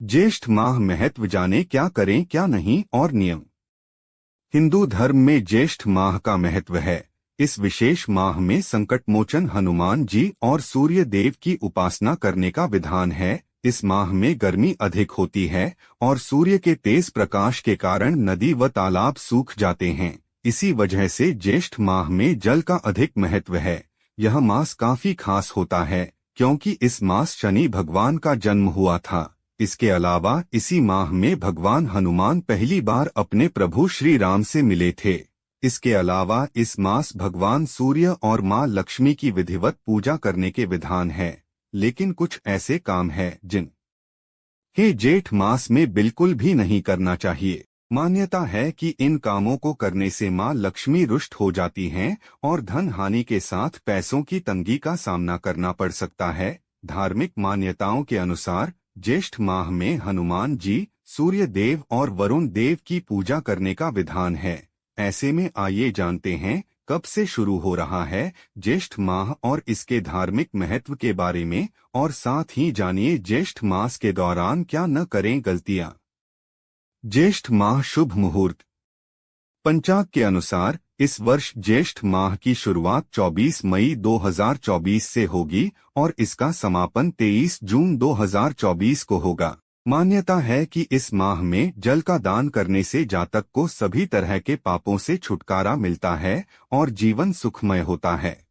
ज्येष्ठ माह महत्व जाने, क्या करें क्या नहीं और नियम। हिंदू धर्म में ज्येष्ठ माह का महत्व है। इस विशेष माह में संकटमोचन हनुमान जी और सूर्य देव की उपासना करने का विधान है। इस माह में गर्मी अधिक होती है और सूर्य के तेज प्रकाश के कारण नदी व तालाब सूख जाते हैं। इसी वजह से ज्येष्ठ माह में जल का अधिक महत्व है। यह मास काफी खास होता है क्योंकि इस मास शनि भगवान का जन्म हुआ था। इसके अलावा इसी माह में भगवान हनुमान पहली बार अपने प्रभु श्री राम से मिले थे। इसके अलावा इस मास भगवान सूर्य और मां लक्ष्मी की विधिवत पूजा करने के विधान है। लेकिन कुछ ऐसे काम हैं जिन के जेठ मास में बिल्कुल भी नहीं करना चाहिए। मान्यता है कि इन कामों को करने से मां लक्ष्मी रुष्ट हो जाती हैं और धन हानि के साथ पैसों की तंगी का सामना करना पड़ सकता है। धार्मिक मान्यताओं के अनुसार ज्येष्ठ माह में हनुमान जी, सूर्य देव और वरुण देव की पूजा करने का विधान है। ऐसे में आइए जानते हैं कब से शुरू हो रहा है ज्येष्ठ माह और इसके धार्मिक महत्व के बारे में, और साथ ही जानिए ज्येष्ठ मास के दौरान क्या न करें गलतियां। ज्येष्ठ माह शुभ मुहूर्त। पंचांग के अनुसार इस वर्ष ज्येष्ठ माह की शुरुआत 24 मई 2024 से होगी और इसका समापन 23 जून 2024 को होगा। मान्यता है कि इस माह में जल का दान करने से जातक को सभी तरह के पापों से छुटकारा मिलता है और जीवन सुखमय होता है।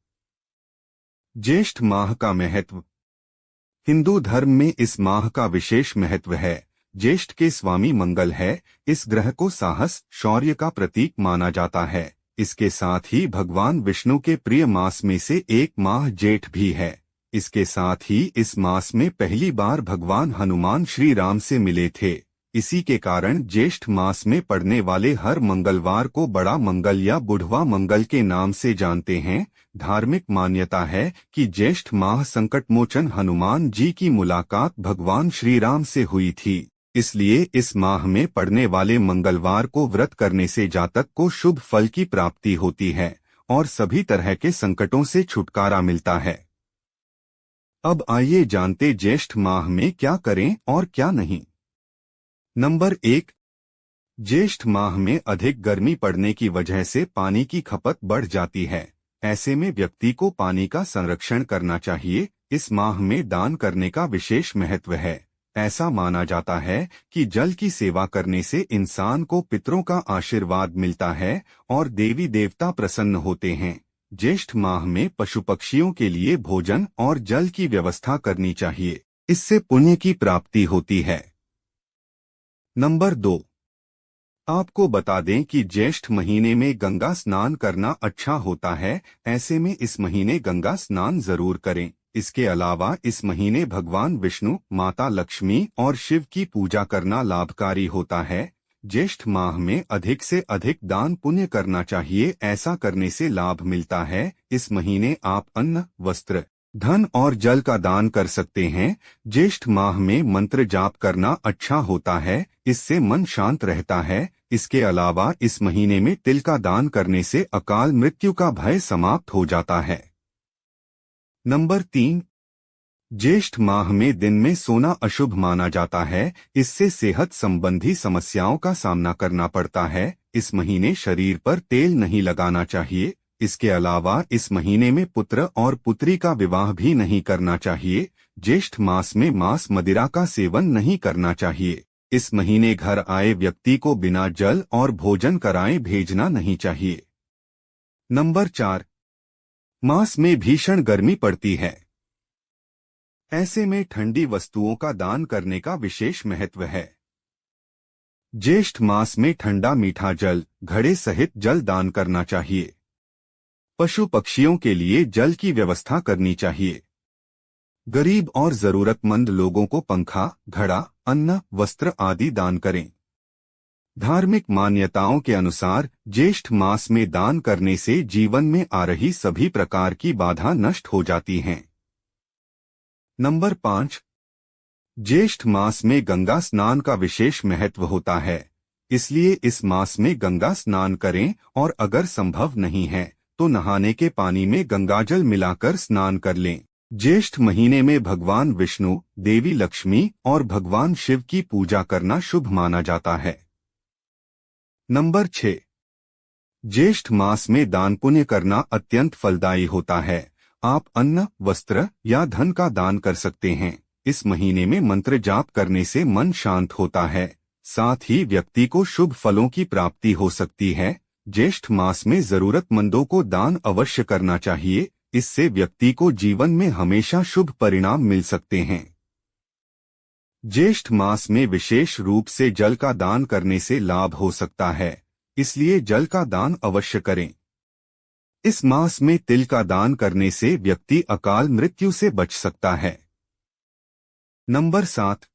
ज्येष्ठ माह का महत्व। हिंदू धर्म में इस माह का विशेष महत्व है। ज्येष्ठ के स्वामी मंगल है। इस ग्रह को साहस, शौर्य का प्रतीक माना जाता है। इसके साथ ही भगवान विष्णु के प्रिय मास में से एक माह जेठ भी है। इसके साथ ही इस मास में पहली बार भगवान हनुमान श्री राम से मिले थे। इसी के कारण ज्येष्ठ मास में पड़ने वाले हर मंगलवार को बड़ा मंगल या बुढ़वा मंगल के नाम से जानते हैं। धार्मिक मान्यता है कि ज्येष्ठ माह संकटमोचन हनुमान जी की मुलाकात भगवान श्री राम से हुई थी। इसलिए इस माह में पड़ने वाले मंगलवार को व्रत करने से जातक को शुभ फल की प्राप्ति होती है और सभी तरह के संकटों से छुटकारा मिलता है। अब आइए जानते ज्येष्ठ माह में क्या करें और क्या नहीं। नंबर 1, ज्येष्ठ माह में अधिक गर्मी पड़ने की वजह से पानी की खपत बढ़ जाती है। ऐसे में व्यक्ति को पानी का संरक्षण करना चाहिए। इस माह में दान करने का विशेष महत्व है। ऐसा माना जाता है कि जल की सेवा करने से इंसान को पितरों का आशीर्वाद मिलता है और देवी देवता प्रसन्न होते हैं। ज्येष्ठ माह में पशु पक्षियों के लिए भोजन और जल की व्यवस्था करनी चाहिए। इससे पुण्य की प्राप्ति होती है। नंबर 2, आपको बता दें कि ज्येष्ठ महीने में गंगा स्नान करना अच्छा होता है। ऐसे में इस महीने गंगा स्नान जरूर करें। इसके अलावा इस महीने भगवान विष्णु, माता लक्ष्मी और शिव की पूजा करना लाभकारी होता है। ज्येष्ठ माह में अधिक से अधिक दान पुण्य करना चाहिए। ऐसा करने से लाभ मिलता है। इस महीने आप अन्न, वस्त्र, धन और जल का दान कर सकते हैं। ज्येष्ठ माह में मंत्र जाप करना अच्छा होता है। इससे मन शांत रहता है। इसके अलावा इस महीने में तिल का दान करने से अकाल मृत्यु का भय समाप्त हो जाता है। नंबर 3, ज्येष्ठ माह में दिन में सोना अशुभ माना जाता है। इससे सेहत संबंधी समस्याओं का सामना करना पड़ता है। इस महीने शरीर पर तेल नहीं लगाना चाहिए। इसके अलावा इस महीने में पुत्र और पुत्री का विवाह भी नहीं करना चाहिए। ज्येष्ठ मास में मांस मदिरा का सेवन नहीं करना चाहिए। इस महीने घर आए व्यक्ति को बिना जल और भोजन कराए भेजना नहीं चाहिए। नंबर 4, मास में भीषण गर्मी पड़ती है। ऐसे में ठंडी वस्तुओं का दान करने का विशेष महत्व है। ज्येष्ठ मास में ठंडा मीठा जल, घड़े सहित जल दान करना चाहिए। पशु पक्षियों के लिए जल की व्यवस्था करनी चाहिए। गरीब और जरूरतमंद लोगों को पंखा, घड़ा, अन्न, वस्त्र आदि दान करें। धार्मिक मान्यताओं के अनुसार ज्येष्ठ मास में दान करने से जीवन में आ रही सभी प्रकार की बाधा नष्ट हो जाती हैं। नंबर 5, ज्येष्ठ मास में गंगा स्नान का विशेष महत्व होता है। इसलिए इस मास में गंगा स्नान करें और अगर संभव नहीं है तो नहाने के पानी में गंगाजल मिलाकर स्नान कर लें। ज्येष्ठ महीने में भगवान विष्णु, देवी लक्ष्मी और भगवान शिव की पूजा करना शुभ माना जाता है। नंबर 6। ज्येष्ठ मास में दान पुण्य करना अत्यंत फलदायी होता है। आप अन्न, वस्त्र या धन का दान कर सकते हैं। इस महीने में मंत्र जाप करने से मन शांत होता है, साथ ही व्यक्ति को शुभ फलों की प्राप्ति हो सकती है। ज्येष्ठ मास में जरूरतमंदों को दान अवश्य करना चाहिए। इससे व्यक्ति को जीवन में हमेशा शुभ परिणाम मिल सकते हैं। ज्येष्ठ मास में विशेष रूप से जल का दान करने से लाभ हो सकता है, इसलिए जल का दान अवश्य करें। इस मास में तिल का दान करने से व्यक्ति अकाल मृत्यु से बच सकता है। नंबर 7।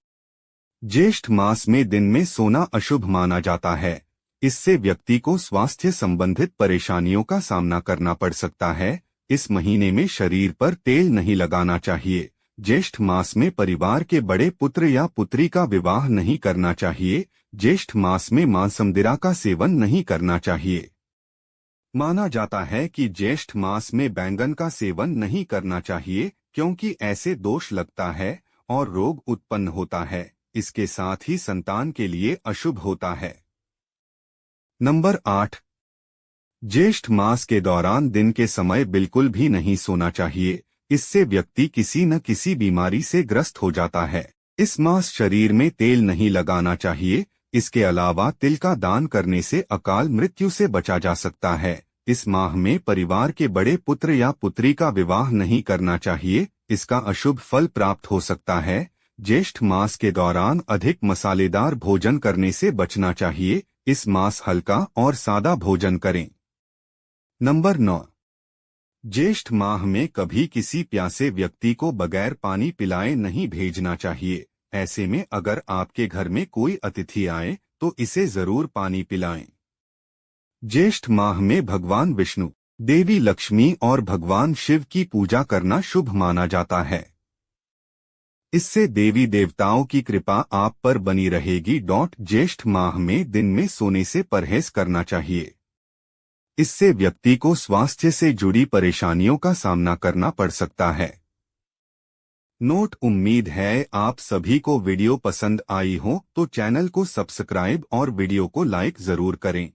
ज्येष्ठ मास में दिन में सोना अशुभ माना जाता है। इससे व्यक्ति को स्वास्थ्य संबंधित परेशानियों का सामना करना पड़ सकता है। इस महीने में शरीर पर तेल नहीं लगाना चाहिए। ज्येष्ठ मास में परिवार के बड़े पुत्र या पुत्री का विवाह नहीं करना चाहिए। ज्येष्ठ मास में मांसमदिरा का सेवन नहीं करना चाहिए। माना जाता है कि ज्येष्ठ मास में बैंगन का सेवन नहीं करना चाहिए, क्योंकि ऐसे दोष लगता है और रोग उत्पन्न होता है। इसके साथ ही संतान के लिए अशुभ होता है। नंबर 8। ज्येष्ठ मास के दौरान दिन के समय बिल्कुल भी नहीं सोना चाहिए। इससे व्यक्ति किसी न किसी बीमारी से ग्रस्त हो जाता है। इस मास शरीर में तेल नहीं लगाना चाहिए। इसके अलावा तिल का दान करने से अकाल मृत्यु से बचा जा सकता है। इस माह में परिवार के बड़े पुत्र या पुत्री का विवाह नहीं करना चाहिए। इसका अशुभ फल प्राप्त हो सकता है। ज्येष्ठ मास के दौरान अधिक मसालेदार भोजन करने से बचना चाहिए। इस मास हल्का और सादा भोजन करें। नंबर 9। ज्येष्ठ माह में कभी किसी प्यासे व्यक्ति को बगैर पानी पिलाए नहीं भेजना चाहिए। ऐसे में अगर आपके घर में कोई अतिथि आए तो इसे जरूर पानी पिलाएं। ज्येष्ठ माह में भगवान विष्णु, देवी लक्ष्मी और भगवान शिव की पूजा करना शुभ माना जाता है। इससे देवी देवताओं की कृपा आप पर बनी रहेगी। ज्येष्ठ माह में दिन में सोने से परहेज करना चाहिए। इससे व्यक्ति को स्वास्थ्य से जुड़ी परेशानियों का सामना करना पड़ सकता है। नोट: उम्मीद है आप सभी को वीडियो पसंद आई हो तो चैनल को सब्सक्राइब और वीडियो को लाइक जरूर करें।